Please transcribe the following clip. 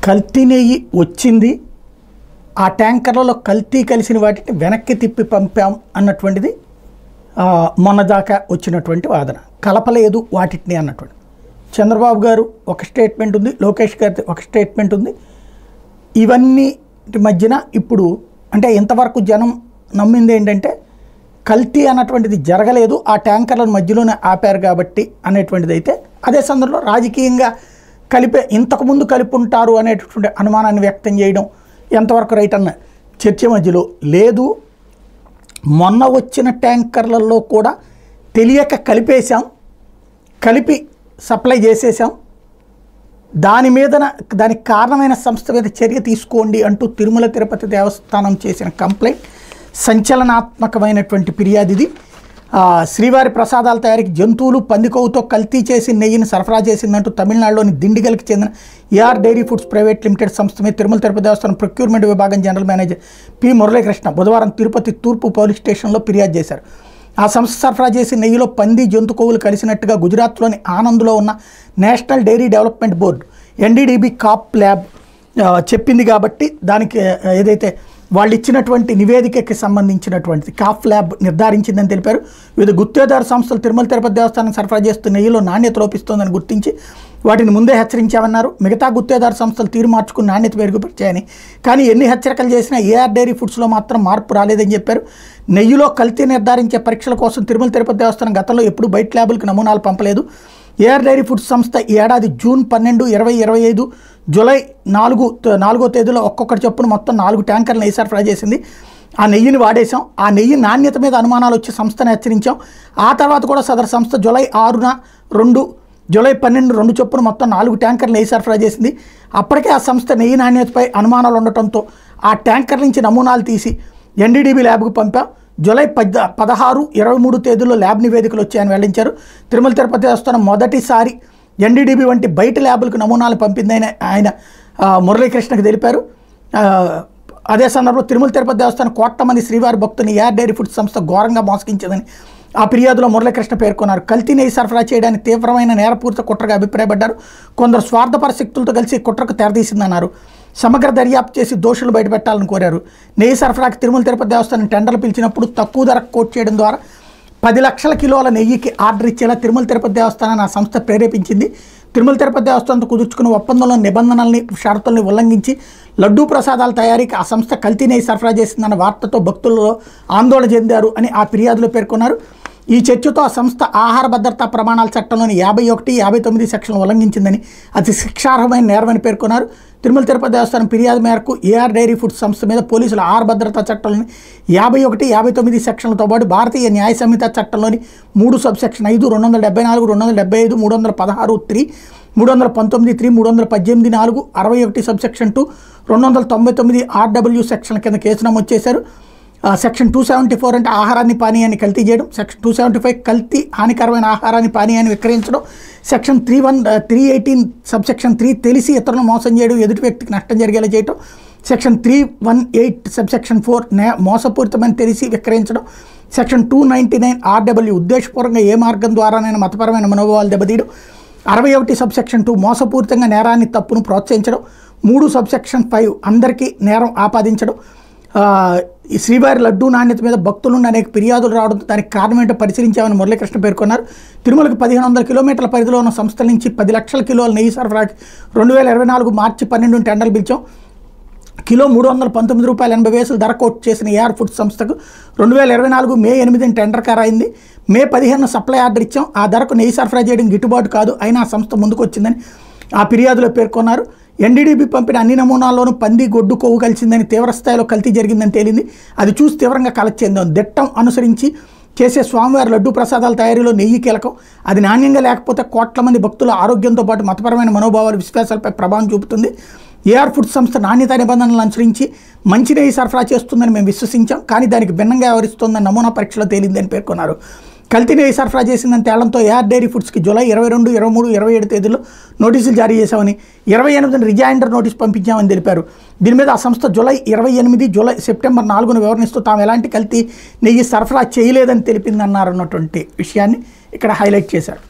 కల్తీ నెయ్యి వచ్చింది, ఆ ట్యాంకర్లలో కల్తీ కలిసిన వాటిని వెనక్కి తిప్పి పంపాం అన్నటువంటిది మొన్న దాకా వచ్చినటువంటి వాదన. కలపలేదు వాటిని అన్నటువంటి చంద్రబాబు గారు ఒక స్టేట్మెంట్ ఉంది, లోకేష్ గారి ఒక స్టేట్మెంట్ ఉంది. ఇవన్నీ మధ్యన ఇప్పుడు అంటే ఇంతవరకు జనం నమ్మింది ఏంటంటే కల్తీ అన్నటువంటిది జరగలేదు, ఆ ట్యాంకర్లను మధ్యలోనే ఆపారు కాబట్టి అనేటువంటిది. అయితే అదే సందర్భంలో రాజకీయంగా ఇంతకుముందు కలిపి ఉంటారు అనేటటువంటి అనుమానాన్ని వ్యక్తం చేయడం ఎంతవరకు రైట్ అన్న చర్చ మధ్యలో లేదు. మొన్న వచ్చిన ట్యాంకర్లలో కూడా తెలియక కలిపేశాం, కలిపి సప్లై చేసేసాం, దానికి కారణమైన సంస్థ మీద చర్య తీసుకోండి అంటూ తిరుమల తిరుపతి దేవస్థానం చేసిన కంప్లైంట్ సంచలనాత్మకమైనటువంటి ఫిర్యాదు ఇది. శ్రీవారి ప్రసాదాల తయారీకి జంతువులు పందికొవ్వుతో కల్తీ చేసి నెయ్యిని సరఫరా చేసిందంటూ తమిళనాడులోని దిండిగల్కి చెందిన AR dairy foods private limited సంస్థ మీద తిరుమల తిరుపతి దేవస్థానం ప్రొక్యూర్మెంట్ విభాగం జనరల్ మేనేజర్ పి మురళీకృష్ణ బుధవారం తిరుపతి తూర్పు పోలీస్ స్టేషన్లో ఫిర్యాదు చేశారు. ఆ సంస్థ సరఫరా చేసి నెయ్యిలో పంది జంతు కొవ్వులు కలిసినట్టుగా గుజరాత్లోని ఆనంద్లో ఉన్న national dairy development board NDDB కాప్ ల్యాబ్ చెప్పింది కాబట్టి దానికి ఏదైతే వాళ్ళు ఇచ్చినటువంటి నివేదికకి సంబంధించినటువంటిది కాఫ్ ల్యాబ్ నిర్ధారించిందని తెలిపారు. వివిధ గుత్తేదారు సంస్థలు తిరుమల తిరుపతి దేవస్థానం సరఫరా చేస్తున్న నెయ్యిలో నాణ్యత లోపిస్తోందని గుర్తించి వాటిని ముందే హెచ్చరించామన్నారు. మిగతా గుత్తేదారు సంస్థలు తీరు మార్చుకుని నాణ్యత మెరుగుపరిచాయని, కానీ ఎన్ని హెచ్చరికలు చేసినా ఏఆర్ డైరీ ఫుడ్స్లో మాత్రం మార్పు రాలేదని చెప్పారు. నెయ్యిలో కల్తీ నిర్ధారించే పరీక్షల కోసం తిరుమల తిరుపతి దేవస్థానం గతంలో ఎప్పుడూ బయట ల్యాబులకు నమూనాలు పంపలేదు. ఏఆర్ డైరీ ఫుడ్స్ సంస్థ ఈ ఏడాది జూన్ 12, 2025, జూలై 4వ తేదీలో ఒక్కొక్కటి చొప్పున మొత్తం 4 ట్యాంకర్లు నెయ్యి సరఫరా చేసింది. ఆ నెయ్యిని వాడేశాం, ఆ నెయ్యి నాణ్యత మీద అనుమానాలు వచ్చి సంస్థను హెచ్చరించాం. ఆ తర్వాత కూడా సదరు సంస్థ జూలై 6న 2, జూలై 12, 2 చొప్పున మొత్తం 4 ట్యాంకర్లు నెయ్యి సరఫరా చేసింది. అప్పటికే ఆ సంస్థ నెయ్యి నాణ్యతపై అనుమానాలు ఉండటంతో ఆ ట్యాంకర్ నుంచి నమూనాలు తీసి NDDB ల్యాబ్కు పంపాం. జూలై 16, 23 తేదీల్లో ల్యాబ్ నివేదికలు వచ్చాయని వెల్లడించారు. తిరుమల తిరుపతి దేవస్థానం మొదటిసారి NDDB వంటి బయట ల్యాబులకు నమూనాలు పంపిందని ఆయన మురళీకృష్ణకు తెలిపారు. అదే సందర్భంలో తిరుమల తిరుపతి దేవస్థానం కోట్ల మంది శ్రీవారి భక్తుని ఏఆర్ డైరీ ఫుడ్స్ సంస్థ ఘోరంగా మోసగించిందని ఆ ఫిర్యాదులో మురళీకృష్ణ పేర్కొన్నారు. కల్తీ నెయ్యి సరఫరా చేయడానికి తీవ్రమైన నేరపూరిత కుట్రగా అభిప్రాయపడ్డారు. కొందరు స్వార్థపర శక్తులతో కలిసి కుట్రకు తెరదీసిందన్నారు. సమగ్ర దర్యాప్తు చేసి దోషులు బయటపెట్టాలని కోరారు. నెయ్యి సరఫరాకి తిరుమల తిరుపతి దేవస్థానం టెండర్లు పిలిచినప్పుడు తక్కువ ధరకు కోట్ చేయడం ద్వారా 10 లక్షల కిలోల నెయ్యికి ఆర్డర్ ఇచ్చేలా తిరుమల తిరుపతి దేవస్థానాన్ని ఆ సంస్థ ప్రేరేపించింది. తిరుమల తిరుపతి దేవస్థానంతో కుదుర్చుకున్న ఒప్పందంలో నిబంధనల్ని షరతుల్ని ఉల్లంఘించి లడ్డూ ప్రసాదాల తయారీకి ఆ సంస్థ కల్తీ నెయ్యి సరఫరా చేసిందన్న వార్తతో భక్తుల్లో ఆందోళన చెందారు అని ఆ ఫిర్యాదులో పేర్కొన్నారు. ఈ చర్చతో ఆ సంస్థ ఆహార భద్రతా ప్రమాణాల చట్టంలోని 51, 59 సెక్షన్లు ఉల్లంఘించిందని, అది శిక్షార్హమైన నేరమని పేర్కొన్నారు. తిరుమల తిరుపతి దేవస్థానం ఫిర్యాదు మేరకు ఏఆర్ డైరీ ఫుడ్స్ సంస్థ మీద పోలీసులు ఆహార భద్రతా చట్టంలోని 51, 59 సెక్షన్లతో పాటు భారతీయ న్యాయ సంహిత చట్టంలోని 3 సబ్సెక్షన్ 5, 274, 275, 316 3, 319 3, 318 4, 61 సబ్సెక్షన్ 2, 299 RW సెక్షన్ల కింద కేసు నమోదు చేశారు. సెక్షన్ 274 అంటే ఆహారాన్ని పానీయాన్ని కల్తీ చేయడం, సెక్షన్ 275 కల్తీ హానికరమైన ఆహారాన్ని పానీయాన్ని విక్రయించడం, సెక్షన్ 318 సబ్సెక్షన్ 3 తెలిసి ఇతరులను మోసం చేయడం, ఎదుటి వ్యక్తికి నష్టం జరిగేలా చేయడం, సెక్షన్ 318 సబ్సెక్షన్ 4 మోసపూరితమని తెలిసి విక్రయించడం, సెక్షన్ 299 RW ఉద్దేశపూర్వకంగా ఏ మార్గం ద్వారానైనా మతపరమైన మనోభావాలు దెబ్బతీయడం, 61 సబ్సెక్షన్ 2 మోసపూరితంగా నేరాన్ని తప్పును ప్రోత్సహించడం, 3 సబ్సెక్షన్ 5 అందరికీ నేరం ఆపాదించడం. ఈ శ్రీవారి లడ్డూ నాణ్యత మీద భక్తుల నుండి అనేక ఫిర్యాదులు రావడంతో దానికి కారణమేంటో పరిశీలించామని మురళీకృష్ణ పేర్కొన్నారు. తిరుమలకు 1500 కిలోమీటర్ల పరిధిలో ఉన్న సంస్థల నుంచి 10 లక్షల కిలోల నెయ్యి సరఫరాకి 2024 మార్చి 12 టెండర్లు పిలిచాం. కిలో $319.80 ధర కోట్ చేసిన ఏఆర్ ఫుడ్స్ సంస్థకు 2024 మే 8 టెండర్ ఖరారైంది. మే 15 సప్లై ఆర్డర్ ఇచ్చాం. ఆ ధరకు నెయ్యి సరఫరా చేయడం గిట్టుబాటు కాదు, అయినా ఆ సంస్థ ముందుకు వచ్చిందని ఆ ఫిర్యాదులో పేర్కొన్నారు. NDDB పంపిన అన్ని నమూనాల్లోనూ పంది గొడ్డు కొవ్వు కలిసిందని, తీవ్రస్థాయిలో కల్తీ జరిగిందని తేలింది. అది చూసి తీవ్రంగా కలెక్ట్ చెందాం. దిట్టం అనుసరించి చేసే స్వామివారి లడ్డూ ప్రసాదాల తయారీలో నెయ్యి కీలకం. అది నాణ్యంగా లేకపోతే కోట్ల మంది భక్తుల ఆరోగ్యంతో పాటు మతపరమైన మనోభావాలు విశ్వాసాలపై ప్రభావం చూపుతుంది. ఏఆర్ ఫుడ్స్ సంస్థ నాణ్యత నిబంధనలను అనుసరించి మంచి నెయ్యి సరఫరా చేస్తుందని మేము విశ్వసించాం, కానీ దానికి భిన్నంగా వ్యవహరిస్తోందని నమూనా పరీక్షలో తేలిందని పేర్కొన్నారు. కల్తీ నెయ్యి సరఫరా చేసిందని తేలంతో ఏఆర్ డైరీ ఫుడ్స్కి జూలై 22, 23, 27 తేదీల్లో నోటీసులు జారీ చేశామని, 28న రిజైండర్ నోటీస్ పంపించామని తెలిపారు. దీని మీద ఆ సంస్థ జూలై 28, సెప్టెంబర్ 4న వివరణిస్తూ తాము ఎలాంటి కల్తీ నెయ్యి సరఫరా చేయలేదని తెలిపిందన్నారన్నటువంటి విషయాన్ని ఇక్కడ హైలైట్ చేశారు.